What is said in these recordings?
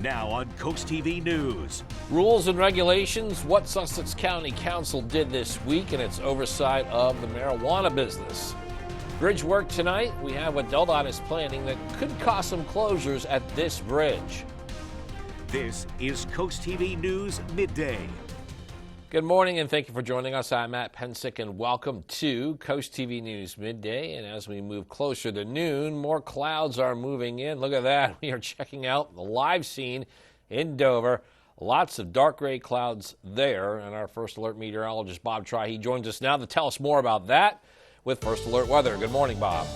Now on CoastTV News. Rules and regulations, what Sussex County Council did this week and its oversight of the marijuana business. Bridge work tonight. We have what DelDOT is planning that could cause some closures at this bridge. This is CoastTV News Midday. Good morning and thank you for joining us. I'm Matt Pensick and welcome to CoastTV News Midday. And as we move closer to noon, more clouds are moving in. Look at that. We are checking out the live scene in Dover. Lots of dark gray clouds there. And our First Alert meteorologist, Bob Try, he joins us now to tell us more about that with First Alert weather. Good morning, Bob.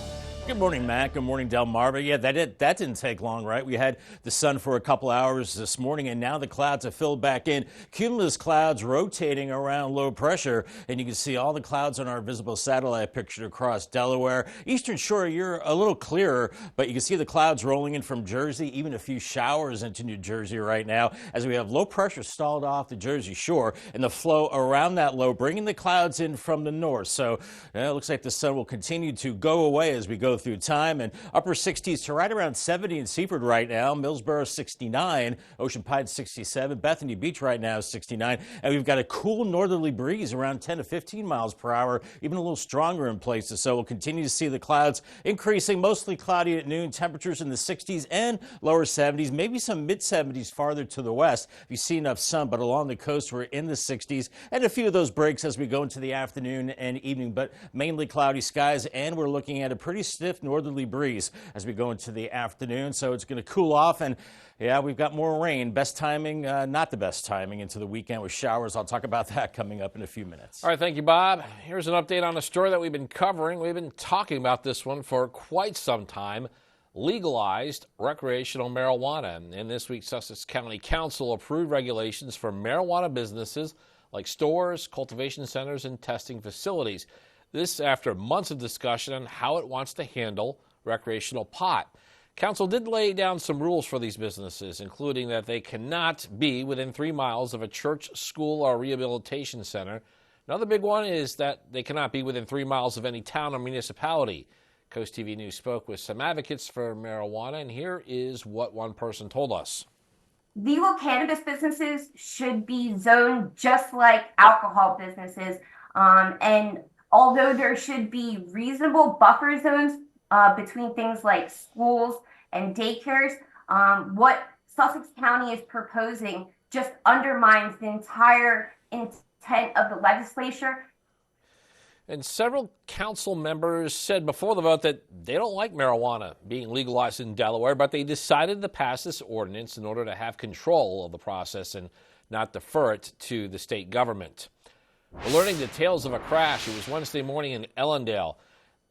Good morning, Matt. Good morning, Delmarva. Yeah, that didn't take long, right? We had the sun for a couple hours this morning, and now the clouds have filled back in. Cumulus clouds rotating around low pressure, and you can see all the clouds on our visible satellite pictured across Delaware. Eastern Shore, you're a little clearer, but you can see the clouds rolling in from Jersey, even a few showers into New Jersey right now, as we have low pressure stalled off the Jersey Shore, and the flow around that low, bringing the clouds in from the north. So it looks like the sun will continue to go away as we go through time, and upper 60s to right around 70 in Seaford right now. Millsboro 69, Ocean Pines 67, Bethany Beach right now is 69, and we've got a cool northerly breeze around 10 to 15 miles per hour, even a little stronger in places. So we'll continue to see the clouds increasing, mostly cloudy at noon, temperatures in the 60s and lower 70s, maybe some mid 70s farther to the west if you see enough sun, but along the coast we're in the 60s, and a few of those breaks as we go into the afternoon and evening, but mainly cloudy skies, and we're looking at a pretty stiff northerly breeze as we go into the afternoon. So it's going to cool off, and yeah, we've got more rain. Best timing, not the best timing into the weekend with showers. I'll talk about that coming up in a few minutes. All right, thank you, Bob. Here's an update on a story that we've been covering. We've been talking about this one for quite some time. Legalized recreational marijuana. And this week, Sussex County Council approved regulations for marijuana businesses like stores, cultivation centers, and testing facilities. This after months of discussion on how it wants to handle recreational pot. Council did lay down some rules for these businesses, including that they cannot be within 3 miles of a church, school, or rehabilitation center. Another big one is that they cannot be within 3 miles of any town or municipality. CoastTV News spoke with some advocates for marijuana, and here is what one person told us. Legal cannabis businesses should be zoned just like alcohol businesses, and although there should be reasonable buffer zones between things like schools and daycares, what Sussex County is proposing just undermines the entire intent of the legislature. And several council members said before the vote that they don't like marijuana being legalized in Delaware, but they decided to pass this ordinance in order to have control of the process and not defer it to the state government. We're learning details of a crash. It was Wednesday morning in Ellendale.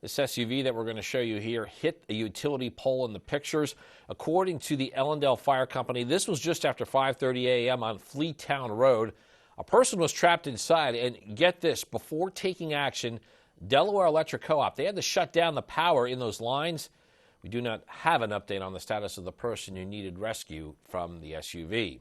This SUV that we're going to show you here hit a utility pole in the pictures. According to the Ellendale Fire Company, this was just after 5:30 a.m. on Fleetown Road. A person was trapped inside, and get this, before taking action, Delaware Electric Co-op, they had to shut down the power in those lines. We do not have an update on the status of the person who needed rescue from the SUV.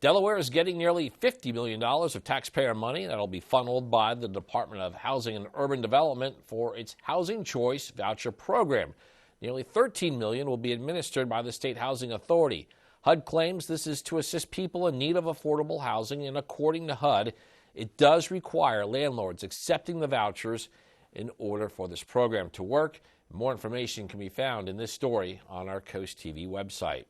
Delaware is getting nearly $50 million of taxpayer money that will be funneled by the Department of Housing and Urban Development for its Housing Choice Voucher Program. Nearly $13 million will be administered by the State Housing Authority. HUD claims this is to assist people in need of affordable housing, and according to HUD, it does require landlords accepting the vouchers in order for this program to work. More information can be found in this story on our Coast TV website.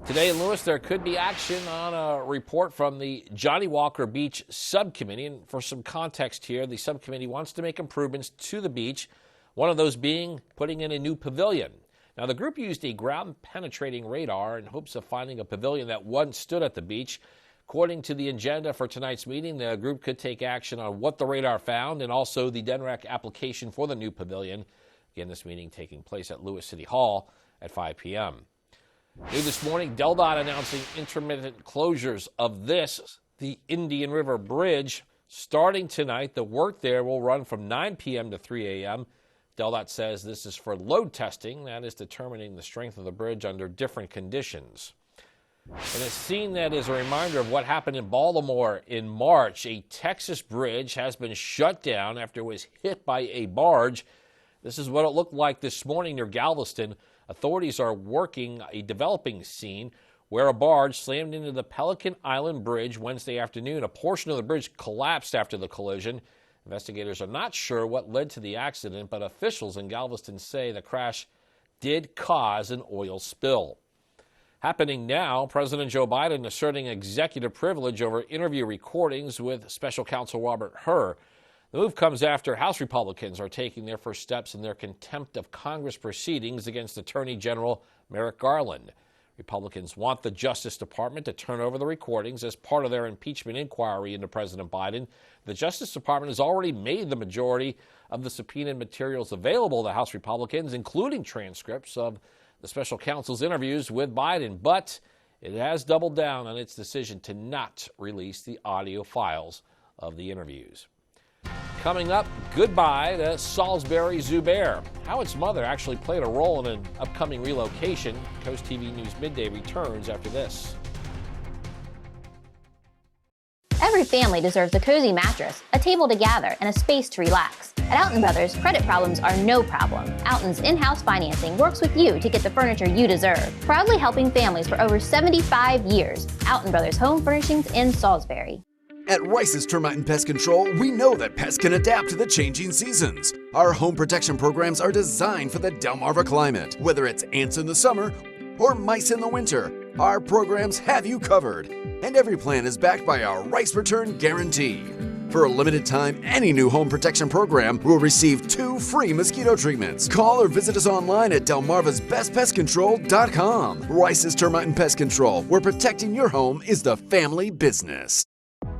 Today in Lewis, there could be action on a report from the Johnny Walker Beach Subcommittee. And for some context here, the subcommittee wants to make improvements to the beach, one of those being putting in a new pavilion. Now, the group used a ground-penetrating radar in hopes of finding a pavilion that once stood at the beach. According to the agenda for tonight's meeting, the group could take action on what the radar found and also the DENREC application for the new pavilion. Again, this meeting taking place at Lewis City Hall at 5 p.m. New this morning, DelDOT announcing intermittent closures of the Indian River Bridge. Starting tonight, the work there will run from 9 p.m. to 3 a.m. DelDOT says this is for load testing, that is determining the strength of the bridge under different conditions. And a scene that is a reminder of what happened in Baltimore in March. A Texas bridge has been shut down after it was hit by a barge. This is what it looked like this morning near Galveston. Authorities are working a developing scene where a barge slammed into the Pelican Island Bridge Wednesday afternoon. A portion of the bridge collapsed after the collision. Investigators are not sure what led to the accident, but officials in Galveston say the crash did cause an oil spill. Happening now, President Joe Biden asserting executive privilege over interview recordings with Special Counsel Robert Hur. The move comes after House Republicans are taking their first steps in their contempt of Congress proceedings against Attorney General Merrick Garland. Republicans want the Justice Department to turn over the recordings as part of their impeachment inquiry into President Biden. The Justice Department has already made the majority of the subpoenaed materials available to House Republicans, including transcripts of the special counsel's interviews with Biden, but it has doubled down on its decision to not release the audio files of the interviews. Coming up, goodbye to Salisbury Zoo Bear. How its mother actually played a role in an upcoming relocation. Coast TV News Midday returns after this. Every family deserves a cozy mattress, a table to gather, and a space to relax. At Alton Brothers, credit problems are no problem. Alton's in-house financing works with you to get the furniture you deserve. Proudly helping families for over 75 years. Alton Brothers Home Furnishings in Salisbury. At Rice's Termite and Pest Control, we know that pests can adapt to the changing seasons. Our home protection programs are designed for the Delmarva climate. Whether it's ants in the summer or mice in the winter, our programs have you covered. And every plan is backed by our Rice Return Guarantee. For a limited time, any new home protection program will receive 2 free mosquito treatments. Call or visit us online at delmarvasbestpestcontrol.com. Rice's Termite and Pest Control, where protecting your home is the family business.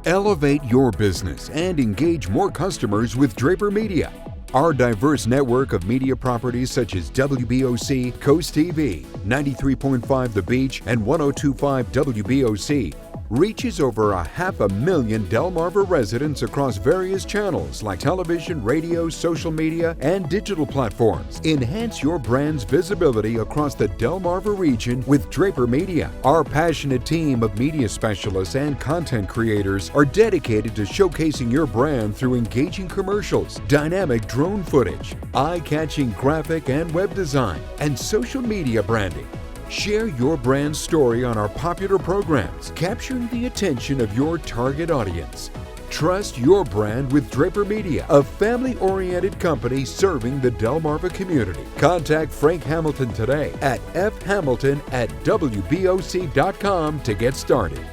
Elevate your business and engage more customers with Draper Media. Our diverse network of media properties such as WBOC, Coast TV, 93.5 The Beach, and 102.5 WBOC reaches over 500,000 Delmarva residents across various channels like television, radio, social media, and digital platforms. Enhance your brand's visibility across the Delmarva region with Draper Media. Our passionate team of media specialists and content creators are dedicated to showcasing your brand through engaging commercials, dynamic drone footage, eye-catching graphic and web design, and social media branding. Share your brand story on our popular programs, capturing the attention of your target audience. Trust your brand with Draper Media, a family-oriented company serving the Delmarva community. Contact Frank Hamilton today at fhamilton@wboc.com to get started.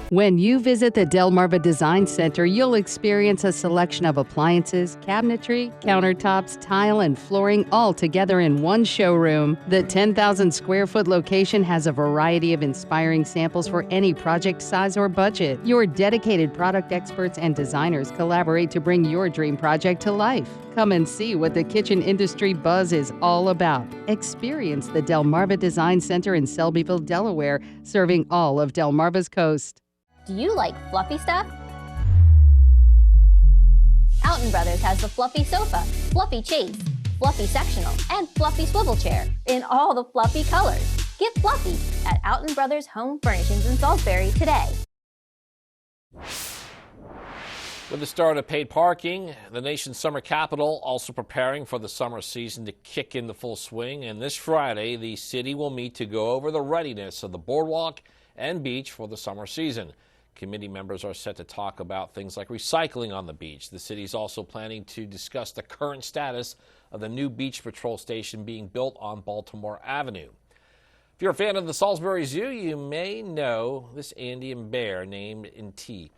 When you visit the Delmarva Design Center, you'll experience a selection of appliances, cabinetry, countertops, tile, and flooring all together in one showroom. The 10,000 square foot location has a variety of inspiring samples for any project size or budget. Your dedicated product experts and designers collaborate to bring your dream project to life. Come and see what the kitchen industry buzz is all about. Experience the Delmarva Design Center in Selbyville, Delaware, serving all of Delmarva's coast. Do you like fluffy stuff? Alton Brothers has the fluffy sofa, fluffy chase, fluffy sectional, and fluffy swivel chair in all the fluffy colors. Get fluffy at Alton Brothers Home Furnishings in Salisbury today. With the start of paid parking, the nation's summer capital also preparing for the summer season to kick into full swing. And this Friday, the city will meet to go over the readiness of the boardwalk and beach for the summer season. Committee members are set to talk about things like recycling on the beach. The city is also planning to discuss the current status of the new beach patrol station being built on Baltimore Avenue. If you're a fan of the Salisbury Zoo, you may know this Indian bear named NT.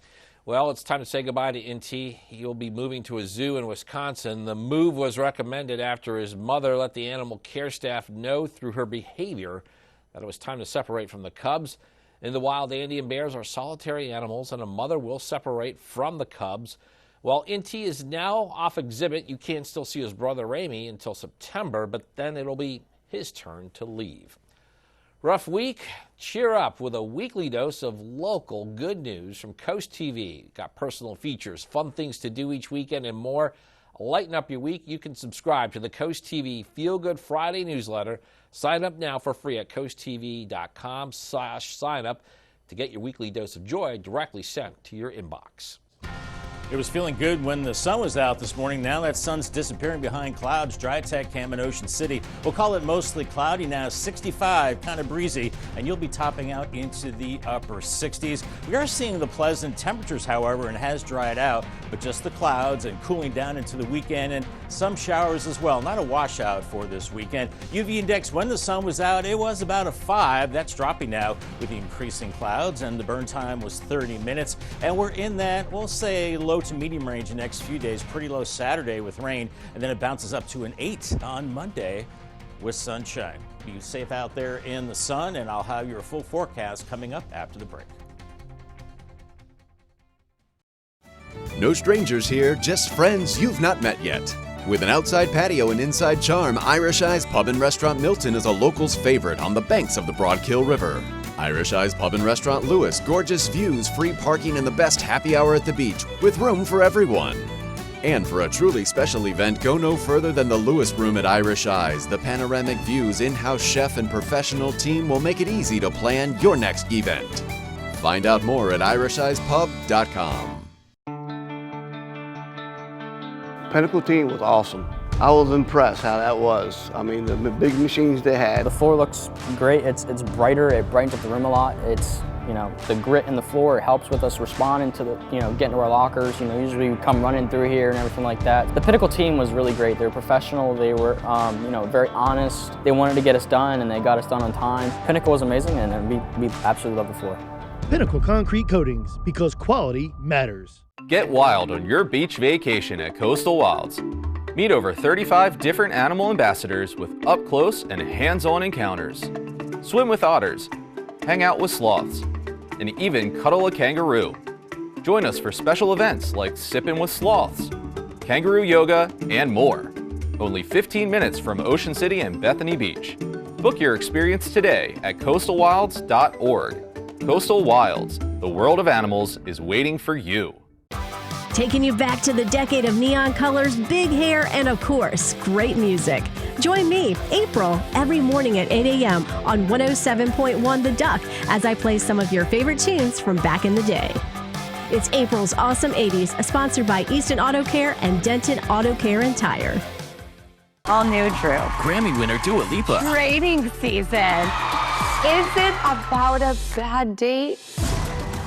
Well, it's time to say goodbye to NT. He'll be moving to a zoo in Wisconsin. The move was recommended after his mother let the animal care staff know through her behavior that it was time to separate from the cubs. In the wild, Indian bears are solitary animals, and a mother will separate from the cubs. While NT is now off exhibit, you can still see his brother Ramy until September, but then it'll be his turn to leave. Rough week? Cheer up with a weekly dose of local good news from Coast TV. Got personal features, fun things to do each weekend, and more. Lighten up your week. You can subscribe to the Coast TV Feel Good Friday newsletter. Sign up now for free at coasttv.com/sign up to get your weekly dose of joy directly sent to your inbox. It was feeling good when the sun was out this morning. Now that sun's disappearing behind clouds. Dry Tech Cam in Ocean City. We'll call it mostly cloudy now, 65, kind of breezy, and you'll be topping out into the upper 60s. We are seeing the pleasant temperatures, however, and it has dried out, but just the clouds and cooling down into the weekend and some showers as well. Not a washout for this weekend. UV index when the sun was out, it was about a 5. That's dropping now with the increasing clouds, and the burn time was 30 minutes. And we're in that, we'll say, low to medium range the next few days. Pretty low Saturday with rain, and then it bounces up to an 8 on Monday with sunshine. Be safe out there in the sun, and I'll have your full forecast coming up after the break. No strangers here, just friends you've not met yet. With an outside patio and inside charm, Irish Eyes Pub and Restaurant Milton is a local's favorite on the banks of the Broadkill River. Irish Eyes Pub and Restaurant Lewis, gorgeous views, free parking, and the best happy hour at the beach, with room for everyone. And for a truly special event, go no further than the Lewis Room at Irish Eyes. The panoramic views, in-house chef, and professional team will make it easy to plan your next event. Find out more at irisheyespub.com. Pinnacle team was awesome. I was impressed how that was. I mean, the big machines they had. The floor looks great. It's brighter. It brightens up the room a lot. It's, the grit in the floor, it helps with us responding to the, getting to our lockers. Usually we come running through here and everything like that. The Pinnacle team was really great. They were professional. They were, very honest. They wanted to get us done, and they got us done on time. Pinnacle was amazing, and we absolutely love the floor. Pinnacle Concrete Coatings, because quality matters. Get wild on your beach vacation at Coastal Wilds. Meet over 35 different animal ambassadors with up-close and hands-on encounters. Swim with otters, hang out with sloths, and even cuddle a kangaroo. Join us for special events like Sippin' with Sloths, kangaroo yoga, and more. Only 15 minutes from Ocean City and Bethany Beach. Book your experience today at coastalwilds.org. Coastal Wilds, the world of animals, is waiting for you. Taking you back to the decade of neon colors, big hair, and of course, great music. Join me, April, every morning at 8 a.m. on 107.1 The Duck as I play some of your favorite tunes from back in the day. It's April's Awesome 80s, sponsored by Easton Auto Care and Denton Auto Care and Tire. All new Drew. Grammy winner Dua Lipa. Training season. Is it about a bad date?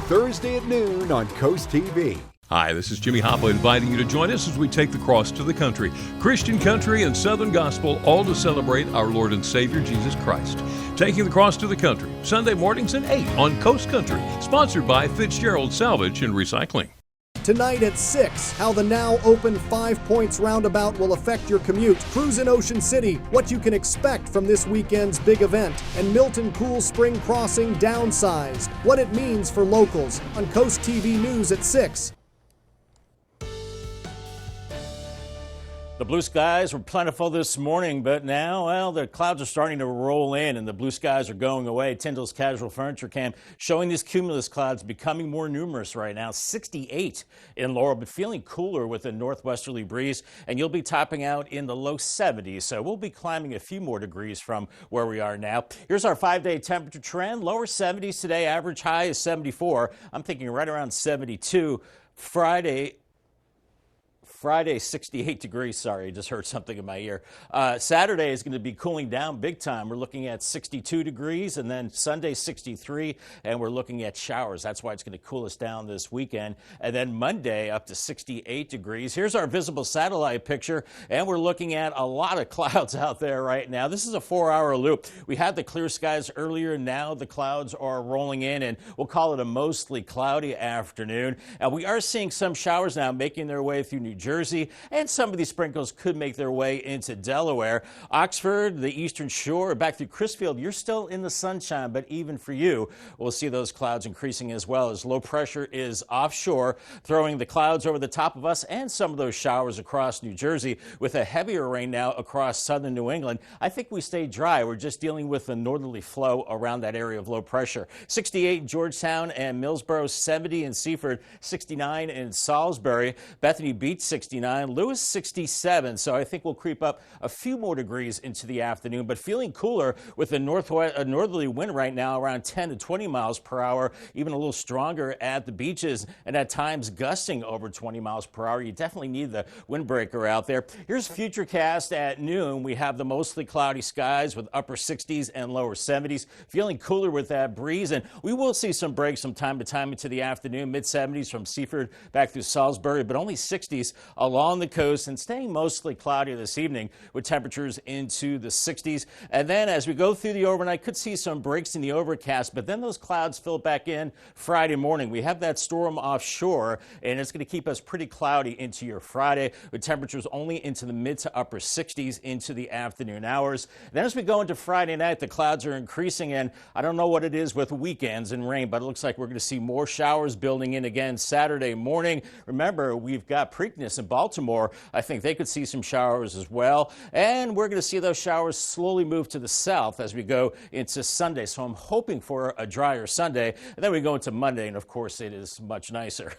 Thursday at noon on Coast TV. Hi, this is Jimmy Hoppa inviting you to join us as we take the cross to the country. Christian country and Southern gospel, all to celebrate our Lord and Savior Jesus Christ. Taking the cross to the country, Sunday mornings at 8 on Coast Country, sponsored by Fitzgerald Salvage and Recycling. Tonight at 6, how the now open 5 Points roundabout will affect your commute. Cruise in Ocean City, what you can expect from this weekend's big event. And Milton Cool Spring Crossing downsized, what it means for locals on Coast TV News at 6. The blue skies were plentiful this morning, but now, well, the clouds are starting to roll in and the blue skies are going away. Tyndall's Casual Furniture Cam showing these cumulus clouds becoming more numerous right now. 68 in Laurel, but feeling cooler with a northwesterly breeze, and you'll be topping out in the low 70s, so we'll be climbing a few more degrees from where we are now. Here's our 5-day temperature trend. Lower 70s today, average high is 74. I'm thinking right around 72. Friday, 68 degrees. Sorry, I just heard something in my ear. Saturday is going to be cooling down big time. We're looking at 62 degrees, and then Sunday, 63, and we're looking at showers. That's why it's going to cool us down this weekend. And then Monday, up to 68 degrees. Here's our visible satellite picture, and we're looking at a lot of clouds out there right now. This is a 4-hour loop. We had the clear skies earlier. Now the clouds are rolling in, and we'll call it a mostly cloudy afternoon. And we are seeing some showers now making their way through New Jersey, and some of these sprinkles could make their way into Delaware. Oxford, the Eastern Shore, back through Crisfield, you're still in the sunshine, but even for you, we'll see those clouds increasing as well as low pressure is offshore, throwing the clouds over the top of us and some of those showers across New Jersey with a heavier rain now across southern New England. I think we stay dry. We're just dealing with a northerly flow around that area of low pressure. 68 in Georgetown and Millsboro, 70 in Seaford, 69 in Salisbury, Bethany Beach, 69, Lewis 67. So I think we'll creep up a few more degrees into the afternoon, but feeling cooler with a northerly wind right now around 10 to 20 miles per hour, even a little stronger at the beaches and at times gusting over 20 miles per hour. You definitely need the windbreaker out there. Here's Futurecast at noon. We have the mostly cloudy skies with upper 60s and lower 70s. Feeling cooler with that breeze, and we will see some breaks from time to time into the afternoon. Mid-70s from Seaford back through Salisbury, but only 60s along the coast, and staying mostly cloudy this evening with temperatures into the 60s. And then as we go through the overnight, could see some breaks in the overcast, but then those clouds fill back in Friday morning. We have that storm offshore, and it's going to keep us pretty cloudy into your Friday with temperatures only into the mid to upper 60s into the afternoon hours. Then as we go into Friday night, the clouds are increasing, and I don't know what it is with weekends and rain, but it looks like we're going to see more showers building in again Saturday morning. Remember, we've got Preakness in Baltimore. I think they could see some showers as well, and we're going to see those showers slowly move to the south as we go into Sunday. So I'm hoping for a drier Sunday, and then we go into Monday, and of course it is much nicer.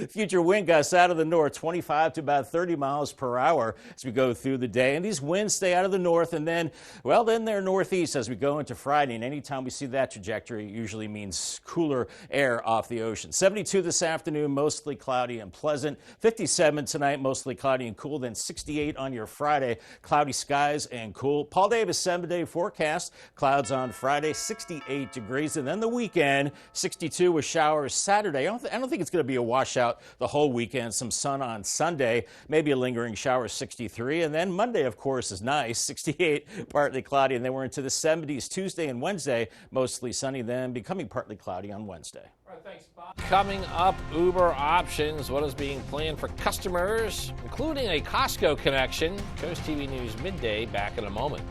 Future wind gusts out of the north, 25 to about 30 miles per hour as we go through the day, and these winds stay out of the north, and then, well, then they're northeast as we go into Friday, and anytime we see that trajectory, it usually means cooler air off the ocean. 72 this afternoon, mostly cloudy and pleasant. 57 tonight, mostly cloudy and cool. Then 68 on your Friday, cloudy skies and cool. Paul Davis 7-day forecast, clouds on Friday, 68 degrees. And then the weekend, 62 with showers Saturday. I don't think it's going to be a washout the whole weekend. Some sun on Sunday, maybe a lingering shower, 63. And then Monday, of course, is nice, 68, partly cloudy. And then we're into the 70s Tuesday and Wednesday, mostly sunny, then becoming partly cloudy on Wednesday. All right, thanks, Bob. Coming up, Uber options. What is being planned for customers, including a Costco connection. Coast TV News Midday, back in a moment.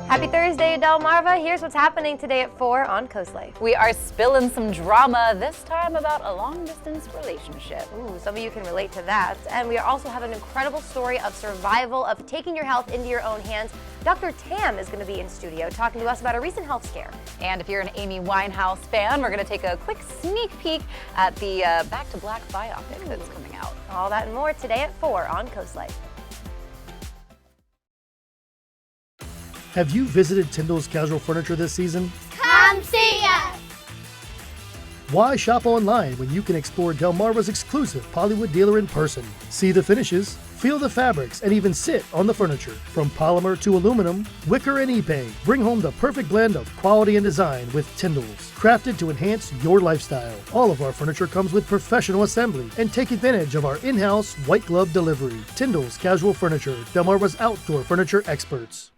Happy Thursday, Delmarva. Here's what's happening today at 4 on Coast Life. We are spilling some drama, this time about a long-distance relationship. Ooh, some of you can relate to that. And we also have an incredible story of survival, of taking your health into your own hands. Dr. Tam is going to be in studio talking to us about a recent health scare. And if you're an Amy Winehouse fan, we're going to take a quick sneak peek at the Back to Black biopic that's coming out. All that and more today at 4 on Coast Life. Have you visited Tyndall's Casual Furniture this season? Come see us! Why shop online when you can explore Delmarva's exclusive Hollywood dealer in person? See the finishes, feel the fabrics, and even sit on the furniture. From polymer to aluminum, wicker and epay, bring home the perfect blend of quality and design with Tyndall's, crafted to enhance your lifestyle. All of our furniture comes with professional assembly, and take advantage of our in-house white glove delivery. Tyndall's Casual Furniture, Delmarva's outdoor furniture experts.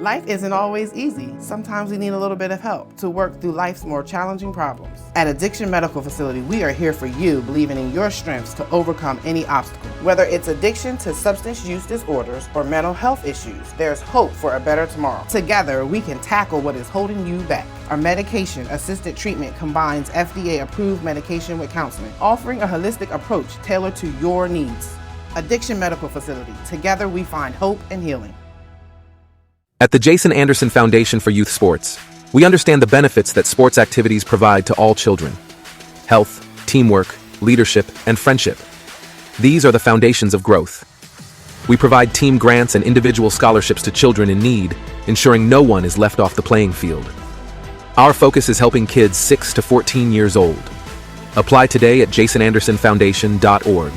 Life isn't always easy. Sometimes we need a little bit of help to work through life's more challenging problems. At Addiction Medical Facility, we are here for you, believing in your strengths to overcome any obstacle. Whether it's addiction to substance use disorders or mental health issues, there's hope for a better tomorrow. Together, we can tackle what is holding you back. Our medication-assisted treatment combines FDA-approved medication with counseling, offering a holistic approach tailored to your needs. Addiction Medical Facility. Together, we find hope and healing. At the Jason Anderson Foundation for Youth Sports, we understand the benefits that sports activities provide to all children. Health, teamwork, leadership, and friendship. These are the foundations of growth. We provide team grants and individual scholarships to children in need, ensuring no one is left off the playing field. Our focus is helping kids 6 to 14 years old. Apply today at jasonandersonfoundation.org.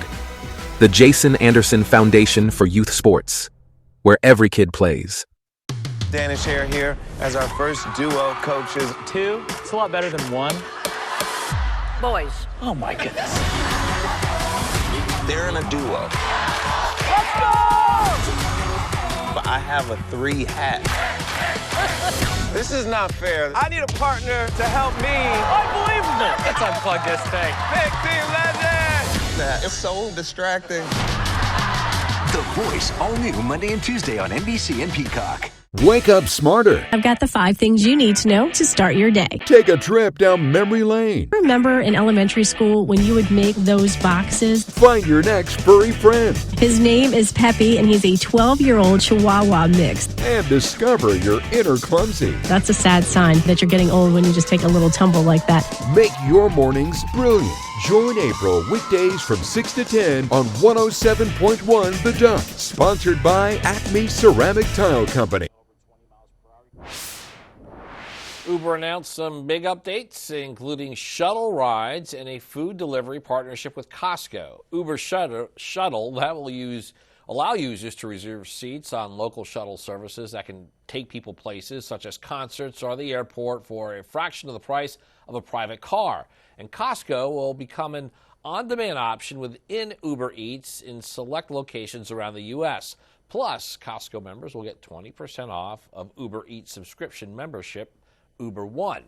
The Jason Anderson Foundation for Youth Sports, where every kid plays. Dan and Cher here as our first duo coaches. 2, it's a lot better than 1. Boys. Oh my goodness. They're in a duo. Let's go! But I have a 3 hat. This is not fair. I need a partner to help me. Unbelievable. Let's unplug this thing. Big team legend. It's so distracting. The The Voice, all new Monday and Tuesday on NBC and Peacock. Wake up smarter. I've got the 5 things you need to know to start your day. Take a trip down memory lane. Remember in elementary school when you would make those boxes? Find your next furry friend. His name is Peppy, and he's a 12-year-old Chihuahua mix. And discover your inner clumsy. That's a sad sign that you're getting old when you just take a little tumble like that. Make your mornings brilliant. Join April weekdays from 6 to 10 on 107.1 The Duck. Sponsored by Acme Ceramic Tile Company. Uber announced some big updates, including shuttle rides and a food delivery partnership with Costco. Uber Shuttle that will allow users to reserve seats on local shuttle services that can take people places such as concerts or the airport for a fraction of the price of a private car. And Costco will become an on-demand option within Uber Eats in select locations around the U.S. Plus, Costco members will get 20% off of Uber Eats subscription membership Uber One.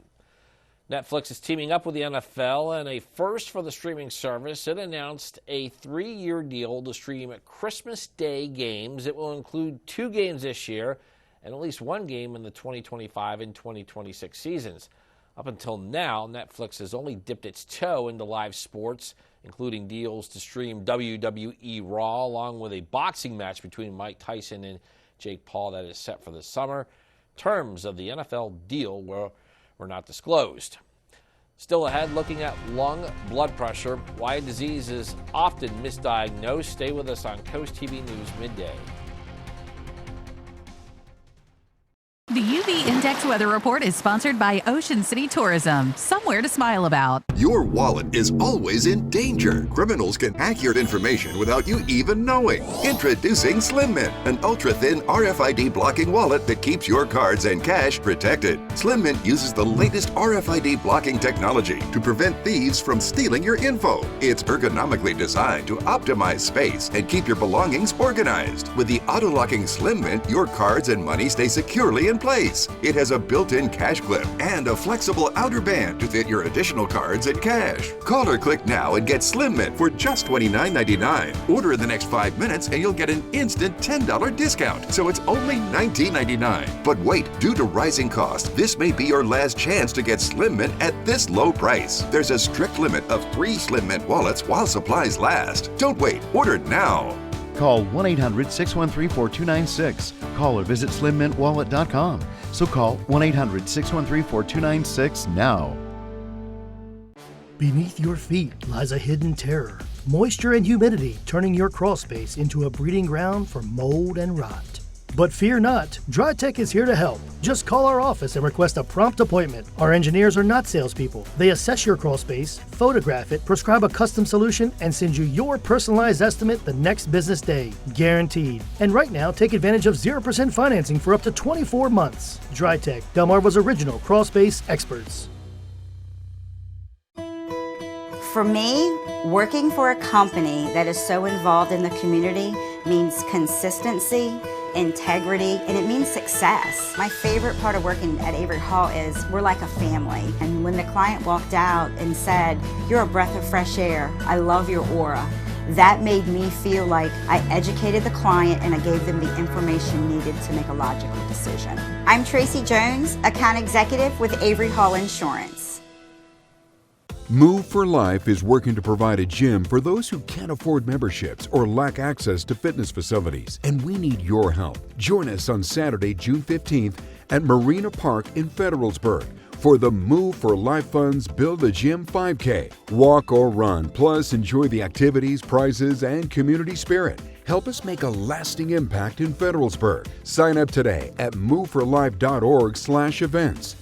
Netflix is teaming up with the NFL, and a first for the streaming service. It announced a 3-year deal to stream Christmas Day games. It will include 2 games this year and at least 1 game in the 2025 and 2026 seasons. Up until now, Netflix has only dipped its toe into live sports, including deals to stream WWE Raw, along with a boxing match between Mike Tyson and Jake Paul that is set for the summer. Terms of the NFL deal were not disclosed. Still ahead, looking at lung blood pressure, why a disease is often misdiagnosed. Stay with us on CoastTV News Midday. The UV Index Weather Report is sponsored by Ocean City Tourism. Somewhere to smile about. Your wallet is always in danger. Criminals can hack your information without you even knowing. Introducing Slim Mint, an ultra-thin RFID blocking wallet that keeps your cards and cash protected. Slim Mint uses the latest RFID blocking technology to prevent thieves from stealing your info. It's ergonomically designed to optimize space and keep your belongings organized. With the auto-locking Slim Mint, your cards and money stay securely in place. It has a built-in cash clip and a flexible outer band to fit your additional cards and cash. Call or click now and get Slim Mint for just $29.99. Order in the next 5 minutes and you'll get an instant $10 discount, so it's only $19.99. But wait, due to rising costs, this may be your last chance to get Slim Mint at this low price. There's a strict limit of 3 Slim Mint wallets while supplies last. Don't wait, order now. Call 1-800-613-4296. Call or visit slimmintwallet.com. So call 1-800-613-4296 now. Beneath your feet lies a hidden terror. Moisture and humidity turning your crawl space into a breeding ground for mold and rot. But fear not, DryTech is here to help. Just call our office and request a prompt appointment. Our engineers are not salespeople. They assess your crawl space, photograph it, prescribe a custom solution, and send you your personalized estimate the next business day. Guaranteed. And right now, take advantage of 0% financing for up to 24 months. DryTech, Delmarva's original crawl space experts. For me, working for a company that is so involved in the community means consistency, integrity, and it means success. My favorite part of working at Avery Hall is we're like a family. And when the client walked out and said, "You're a breath of fresh air, I love your aura," that made me feel like I educated the client and I gave them the information needed to make a logical decision. I'm Tracy Jones, account executive with Avery Hall Insurance. Move for Life is working to provide a gym for those who can't afford memberships or lack access to fitness facilities, and we need your help. Join us on Saturday, June 15th at Marina Park in Federalsburg for the Move for Life Fund's Build a Gym 5K. Walk or run, plus enjoy the activities, prizes, and community spirit. Help us make a lasting impact in Federalsburg. Sign up today at moveforlife.org/events.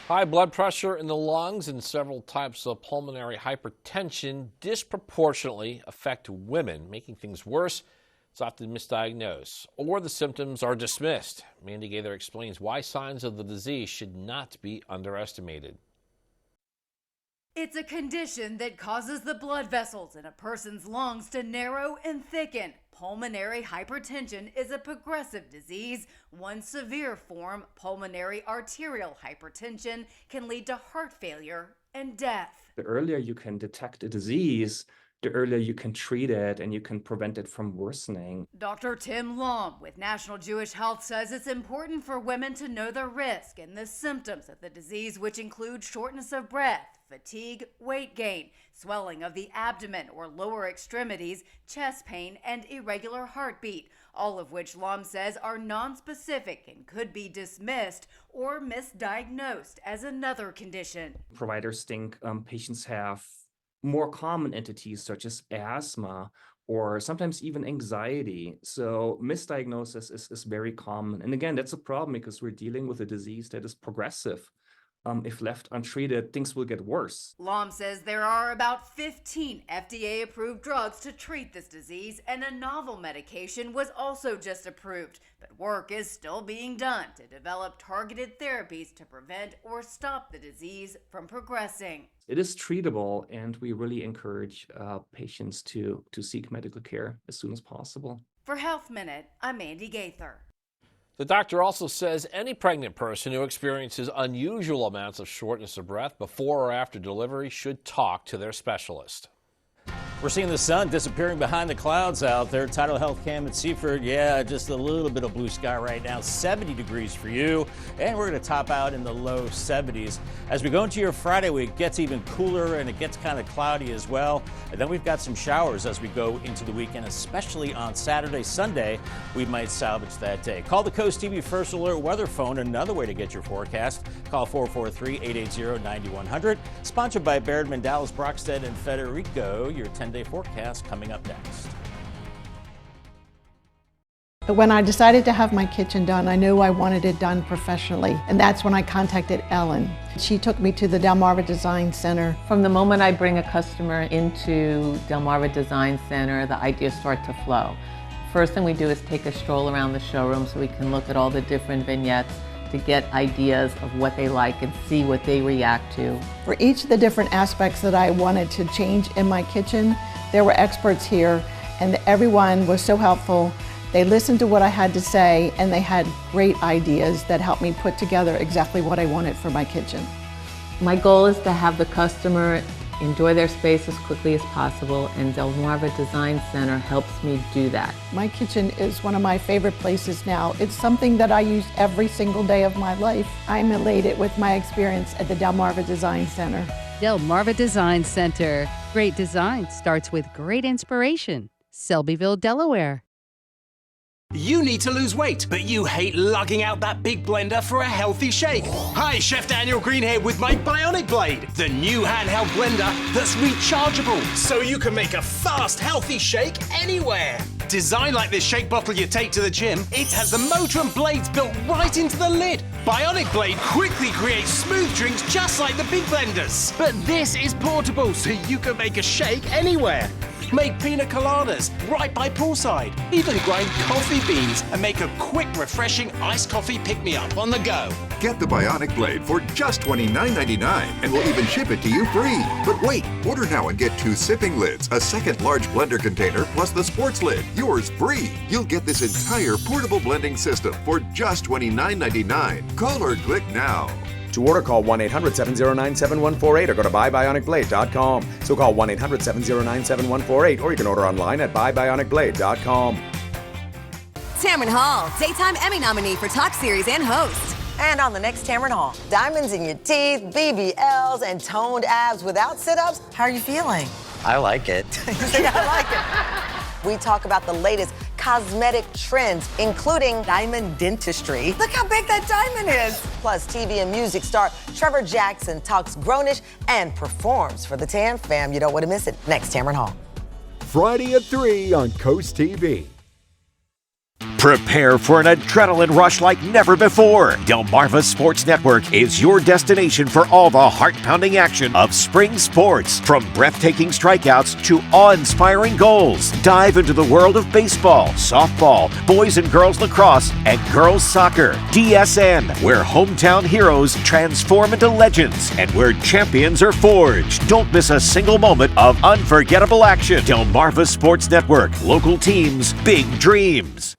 High blood pressure in the lungs and several types of pulmonary hypertension disproportionately affect women, making things worse. It's often misdiagnosed, or the symptoms are dismissed. Mandy Gaither explains why signs of the disease should not be underestimated. It's a condition that causes the blood vessels in a person's lungs to narrow and thicken. Pulmonary hypertension is a progressive disease. One severe form, pulmonary arterial hypertension, can lead to heart failure and death. The earlier you can detect a disease, the earlier you can treat it and you can prevent it from worsening. Dr. Tim Lom with National Jewish Health says it's important for women to know the risk and the symptoms of the disease, which include shortness of breath, fatigue, weight gain, swelling of the abdomen or lower extremities, chest pain, and irregular heartbeat, all of which Lom says are nonspecific and could be dismissed or misdiagnosed as another condition. Providers think patients have more common entities such as asthma or sometimes even anxiety. So misdiagnosis is very common. And again, that's a problem because we're dealing with a disease that is progressive. If left untreated, things will get worse. Lom says there are about 15 FDA-approved drugs to treat this disease, and a novel medication was also just approved. But work is still being done to develop targeted therapies to prevent or stop the disease from progressing. It is treatable, and we really encourage patients to seek medical care as soon as possible. For Health Minute, I'm Andy Gaither. The doctor also says any pregnant person who experiences unusual amounts of shortness of breath before or after delivery should talk to their specialist. We're seeing the sun disappearing behind the clouds out there. Tidal Health Cam at Seaford. Yeah, just a little bit of blue sky right now. 70 degrees for you. And we're going to top out in the low 70s. As we go into your Friday week, it gets even cooler and it gets kind of cloudy as well. And then we've got some showers as we go into the weekend, especially on Saturday, Sunday. We might salvage that day. Call the CoastTV First Alert Weather Phone. Another way to get your forecast. Call 443-880-9100. Sponsored by Bairdman, Dallas, Brockstead, and Federico. Your 10-day forecast coming up next. When I decided to have my kitchen done, I knew I wanted it done professionally, and that's when I contacted Ellen. She took me to the Delmarva Design Center. From the moment I bring a customer into Delmarva Design Center, the ideas start to flow. First thing we do is take a stroll around the showroom so we can look at all the different vignettes to get ideas of what they like and see what they react to. For each of the different aspects that I wanted to change in my kitchen, there were experts here, and everyone was so helpful. They listened to what I had to say, and they had great ideas that helped me put together exactly what I wanted for my kitchen. My goal is to have the customer enjoy their space as quickly as possible, and Delmarva Design Center helps me do that. My kitchen is one of my favorite places now. It's something that I use every single day of my life. I'm elated with my experience at the Delmarva Design Center. Delmarva Design Center. Great design starts with great inspiration. Selbyville, Delaware. You need to lose weight, but you hate lugging out that big blender for a healthy shake. Hi, Chef Daniel Green here with my Bionic Blade, the new handheld blender that's rechargeable, so you can make a fast, healthy shake anywhere. Designed like this shake bottle you take to the gym, it has the motor and blades built right into the lid. Bionic Blade quickly creates smooth drinks just like the big blenders. But this is portable, so you can make a shake anywhere. Make pina coladas right by poolside. Even grind coffee beans and make a quick, refreshing iced coffee pick-me-up on the go. Get the Bionic Blade for just $29.99 and we'll even ship it to you free. But wait, order now and get 2 sipping lids, a second large blender container, plus the sports lid. Yours free. You'll get this entire portable blending system for just $29.99. Call or click now. To order, call 1-800-709-7148 or go to buybionicblade.com. So call 1-800-709-7148 or you can order online at buybionicblade.com. Tamron Hall, Daytime Emmy nominee for Talk Series and host. And on the next Tamron Hall, diamonds in your teeth, BBLs, and toned abs without sit-ups. How are you feeling? I like it. You think I like it? We talk about the latest cosmetic trends, including diamond dentistry. Look how big that diamond is. Plus, TV and music star Trevor Jackson talks grownish and performs for the Tan fam. You don't want to miss it. Next, Tamron Hall. Friday at 3 on CoastTV. Prepare for an adrenaline rush like never before. Delmarva Sports Network is your destination for all the heart-pounding action of spring sports. From breathtaking strikeouts to awe-inspiring goals. Dive into the world of baseball, softball, boys and girls lacrosse, and girls soccer. DSN, where hometown heroes transform into legends and where champions are forged. Don't miss a single moment of unforgettable action. Delmarva Sports Network. Local teams, big dreams.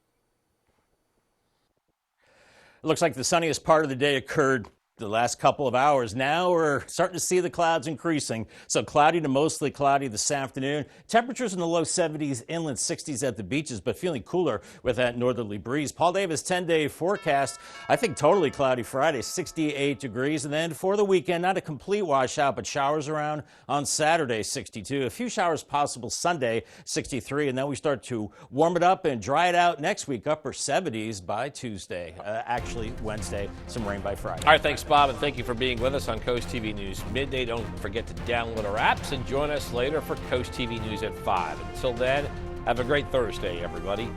It looks like the sunniest part of the day occurred the last couple of hours. Now we're starting to see the clouds increasing. So cloudy to mostly cloudy this afternoon. Temperatures in the low 70s, inland 60s at the beaches, but feeling cooler with that northerly breeze. Paul Davis 10-day forecast. I think totally cloudy Friday, 68 degrees. And then for the weekend, not a complete washout, but showers around on Saturday, 62. A few showers possible Sunday, 63. And then we start to warm it up and dry it out next week, upper 70s by Tuesday. Actually, Wednesday, some rain by Friday. All right, thanks, Bob, and thank you for being with us on Coast TV News Midday. Don't forget to download our apps and join us later for Coast TV News at 5. Until then, have a great Thursday, everybody.